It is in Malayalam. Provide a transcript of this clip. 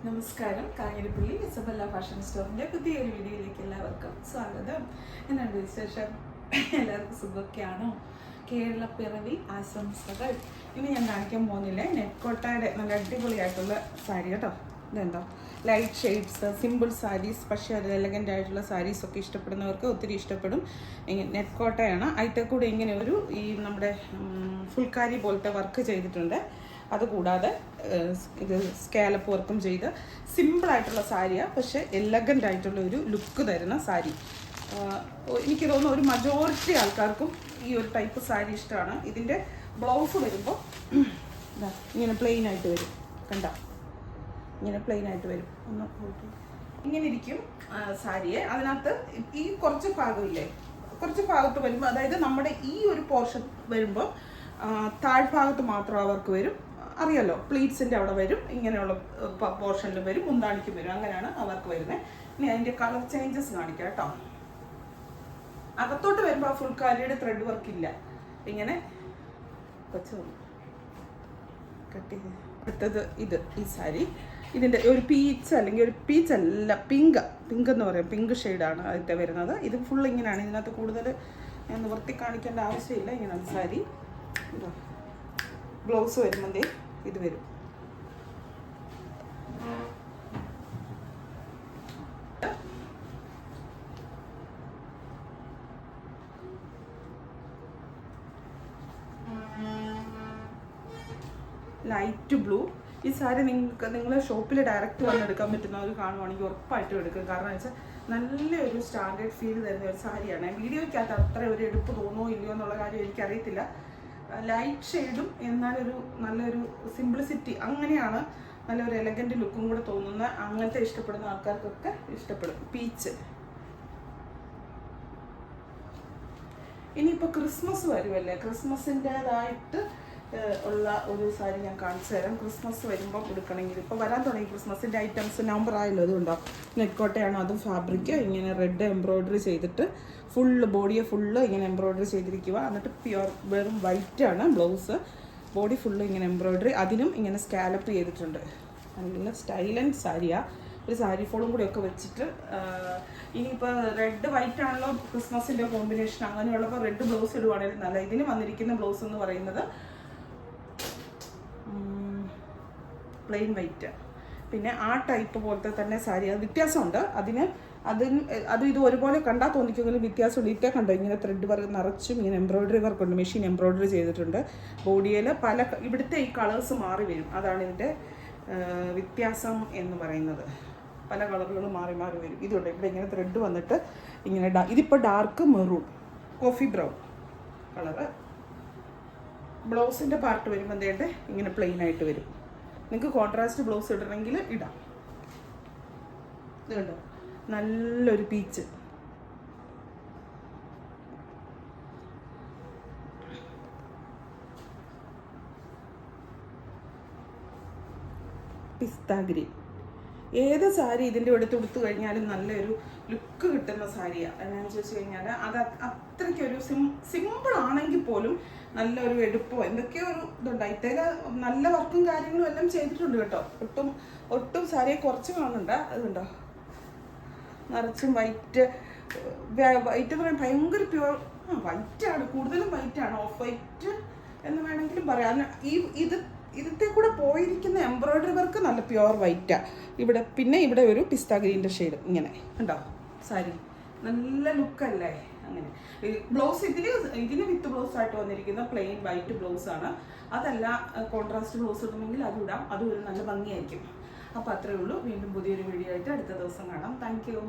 നമസ്കാരം. കാഞ്ഞിരപ്പള്ളി ഇസബല്ല ഫാഷൻ സ്റ്റോറിൻ്റെ പുതിയൊരു വീഡിയോയിലേക്ക് എല്ലാവർക്കും സ്വാഗതം. എന്നാണ് വിശേഷം? എല്ലാവർക്കും സുഖമൊക്കെയാണോ? കേരളപ്പിറവി ആശംസകൾ. ഇനി ഞാൻ കാണിക്കാൻ പോകുന്നില്ല, നെറ്റ്കോട്ടയുടെ നല്ല അടിപൊളിയായിട്ടുള്ള സാരി കേട്ടോ. ഇതെന്തോ ലൈറ്റ് ഷെയ്ഡ്സ്, സിമ്പിൾ സാരീസ്, പക്ഷേ അത് എലഗൻ്റ് ആയിട്ടുള്ള സാരീസൊക്കെ ഇഷ്ടപ്പെടുന്നവർക്ക് ഒത്തിരി ഇഷ്ടപ്പെടും. നെറ്റ്കോട്ടയാണ്. അതിൽ കൂടെ ഇങ്ങനെ ഒരു ഈ നമ്മുടെ ഫുൾക്കാരി പോലത്തെ വർക്ക് ചെയ്തിട്ടുണ്ട്. അതുകൂടാതെ ഇത് സ്കാലപ്പ് വർക്കും ചെയ്ത് സിമ്പിളായിട്ടുള്ള സാരിയാണ്, പക്ഷേ എലഗൻ്റ് ആയിട്ടുള്ള ഒരു ലുക്ക് തരുന്ന സാരി. എനിക്ക് തോന്നുന്നു ഒരു മജോറിറ്റി ആൾക്കാർക്കും ഈ ഒരു ടൈപ്പ് സാരി ഇഷ്ടമാണ്. ഇതിൻ്റെ ബ്ലൗസ് വരുമ്പോൾ ഇങ്ങനെ പ്ലെയിൻ ആയിട്ട് വരും, കണ്ട ഇങ്ങനെ പ്ലെയിൻ ആയിട്ട് വരും. ഒന്ന് ഇങ്ങനെ ഇരിക്കും സാരിയെ. അതിനകത്ത് ഈ കുറച്ച് ഭാഗമില്ലേ, കുറച്ച് ഭാഗത്ത് വരുമ്പോൾ, അതായത് നമ്മുടെ ഈ ഒരു പോർഷൻ വരുമ്പോൾ താഴ്ഭാഗത്ത് മാത്രം അവർക്ക് വരും. അറിയാലോ, പ്ലീറ്റ്സിൻ്റെ അവിടെ വരും, ഇങ്ങനെയുള്ള പോർഷനിൽ വരും, മുന്താണിക്കും വരും. അങ്ങനെയാണ് അവർക്ക് വരുന്നത്. ഇനി അതിൻ്റെ കളർ ചേഞ്ചസ് കാണിക്കാം കേട്ടോ. അകത്തോട്ട് വരുമ്പോൾ ആ ഫുൾക്കാരിയുടെ ത്രെഡ് വർക്ക് ഇല്ല, ഇങ്ങനെ കൊച്ചു കട്ട് ചെയ്ത്. അടുത്തത് ഈ സാരി, ഇതിൻ്റെ ഒരു പീച്ച് അല്ലെങ്കിൽ ഒരു പീച്ച് അല്ല, പിങ്ക് എന്ന് പറയും, പിങ്ക് ഷെയ്ഡാണ് അതിൻ്റെ വരുന്നത്. ഇത് ഫുൾ ഇങ്ങനെയാണ്. ഇതിനകത്ത് കൂടുതൽ ഞാൻ നിവർത്തി കാണിക്കേണ്ട ആവശ്യമില്ല. ഇങ്ങനെയാണ് സാരി. ബ്ലൗസ് വരുമ്പോൾ ഇത് വരും. Light blue. ഈ സാരി നിങ്ങൾ ഷോപ്പിൽ ഡയറക്റ്റ് വന്നെടുക്കാൻ പറ്റുന്നവർ കാണുവാണെങ്കിൽ ഉറപ്പായിട്ടും എടുക്കും. കാരണം എന്ന് വെച്ചാൽ നല്ലൊരു സ്റ്റാൻഡേർഡ് ഫീൽ തരുന്ന ഒരു സാരിയാണ്. വീഡിയോയ്ക്കകത്ത് അത്ര ഒരു എടുപ്പ് തോന്നുമോ ഇല്ലയോ എന്നുള്ള കാര്യം എനിക്കറിയത്തില്ല. ലൈറ്റ് ഷെയ്ഡും എന്നാലൊരു നല്ലൊരു സിംപ്ലിസിറ്റി, അങ്ങനെയാണ് നല്ലൊരു എലഗൻ്റ് ലുക്കും കൂടെ തോന്നുന്ന, അങ്ങനത്തെ ഇഷ്ടപ്പെടുന്ന ആൾക്കാർക്കൊക്കെ ഇഷ്ടപ്പെടും. പീച്ച്. ഇനിയിപ്പോൾ ക്രിസ്മസ് വരുമല്ലേ, ക്രിസ്മസിൻ്റേതായിട്ട് ഉള്ള ഒരു സാരി ഞാൻ കാണിച്ചു തരാം. ക്രിസ്മസ് വരുമ്പോൾ കൊടുക്കണമെങ്കിൽ ഇപ്പോൾ വരാൻ തുടങ്ങി ക്രിസ്മസിൻ്റെ ഐറ്റംസ്. നവംബർ ആയല്ലോ, അതുകൊണ്ടോ. നെറ്റ്കോട്ടയാണ്, അതും ഫാബ്രിക് ഇങ്ങനെ റെഡ് എംബ്രോയ്ഡറി ചെയ്തിട്ട് ഫുള്ള് ബോഡിയെ ഫുള്ള് ഇങ്ങനെ എംബ്രോയ്ഡറി ചെയ്തിരിക്കുക. എന്നിട്ട് പ്യുവർ വെറും വൈറ്റാണ് ബ്ലൗസ്. ബോഡി ഫുള്ള് ഇങ്ങനെ എംബ്രോയ്ഡറി, അതിനും ഇങ്ങനെ സ്കാലപ്പ് ചെയ്തിട്ടുണ്ട്. നല്ല സ്റ്റൈൽ ആൻഡ് സാരിയാണ്. ഒരു സാരി ഫോളും കൂടെയൊക്കെ വെച്ചിട്ട്. ഇനിയിപ്പോൾ റെഡ് വൈറ്റ് ആണല്ലോ ക്രിസ്മസിൻ്റെ കോമ്പിനേഷൻ, അങ്ങനെയുള്ളപ്പോൾ റെഡ് ബ്ലൗസ് ഇടുവാണെങ്കിൽ നല്ല. ഇതിന് വന്നിരിക്കുന്ന ബ്ലൗസ് എന്ന് പറയുന്നത് പ്ലെയിൻ വൈറ്റ്. പിന്നെ ആ ടൈപ്പ് പോലത്തെ തന്നെ സാരി, അത് വ്യത്യാസമുണ്ട്. അതും ഇത് ഒരുപോലെ കണ്ടാൽ തോന്നിക്കുമെങ്കിലും വ്യത്യാസമുണ്ട്. ഇറ്റേ കണ്ടോ, ഇങ്ങനെ ത്രെഡ് വർക്ക് നിറച്ചും ഇങ്ങനെ എംബ്രോയ്ഡറി വർക്കുണ്ട്, മെഷീൻ എംബ്രോയ്ഡറി ചെയ്തിട്ടുണ്ട്. ബോഡിയിൽ ഇവിടുത്തെ ഈ കളേഴ്സ് മാറി വരും. അതാണ് ഇതിൻ്റെ വ്യത്യാസം എന്ന് പറയുന്നത്. പല കളറുകളും മാറി മാറി വരും. ഇതുണ്ട്, ഇവിടെ ഇങ്ങനെ ത്രെഡ് വന്നിട്ട് ഇങ്ങനെ ഇതിപ്പോൾ dark maroon, coffee brown colour. ബ്ലൗസിൻ്റെ പാർട്ട് വരുമ്പോൾ എന്തേണ്ടേ ഇങ്ങനെ പ്ലെയിൻ ആയിട്ട് വരും. നിങ്ങൾക്ക് കോൺട്രാസ്റ്റ് ബ്ലൗസ് ഇടണമെങ്കിൽ ഇടാം. ഇത് കണ്ടോ, നല്ലൊരു പീച്ച്. പിസ്ത ഗ്രീൻ. ഏത് സാരി ഇതിൻ്റെ അടുത്ത് കൊടുത്തു കഴിഞ്ഞാലും നല്ലൊരു ലുക്ക് കിട്ടുന്ന സാരിയാണ്. എന്നാന്ന് ചോദിച്ചു കഴിഞ്ഞാൽ അത് അത്രയ്ക്കൊരു സിമ്പിൾ ആണെങ്കിൽ പോലും നല്ലൊരു എടുപ്പോ എന്തൊക്കെയോ ഒരു ഇതുണ്ട്. അതിൽ നല്ല വർക്കും കാര്യങ്ങളും എല്ലാം ചെയ്തിട്ടുണ്ട് കേട്ടോ. ഒട്ടും സാരിയെ കുറച്ച് കാണുന്നുണ്ട്. അതുണ്ടോ, നിറച്ചും വൈറ്റ് എന്ന് പറയാൻ ഭയങ്കര പ്യുവർ വൈറ്റാണ്, കൂടുതലും വൈറ്റാണ്, ഓഫ് വൈറ്റ് എന്ന് വേണമെങ്കിലും പറയാം. ഇതിൻ്റെ കൂടെ പോയിരിക്കുന്ന എംബ്രോയ്ഡറി വർക്ക് നല്ല പ്യുവർ വൈറ്റാണ്. ഇവിടെ ഒരു പിസ്ത ഗ്രീൻ്റെ ഷെയ്ഡ് ഇങ്ങനെ ഉണ്ടോ സാരി. നല്ല ലുക്കല്ലേ. അങ്ങനെ ബ്ലൗസ് ഇതിന് വിത്ത് ബ്ലൗസ് ആയിട്ട് വന്നിരിക്കുന്ന പ്ലെയിൻ വൈറ്റ് ബ്ലൗസാണ്. അതല്ല കോൺട്രാസ്റ്റ് ബ്ലൗസ് ഇടണമെങ്കിൽ അതും ഇടാം, അതും ഒരു നല്ല ഭംഗിയായിരിക്കും. അപ്പോൾ അത്രയേ ഉള്ളൂ. വീണ്ടും പുതിയൊരു വീഡിയോ ആയിട്ട് അടുത്ത ദിവസം കാണാം. Thank you.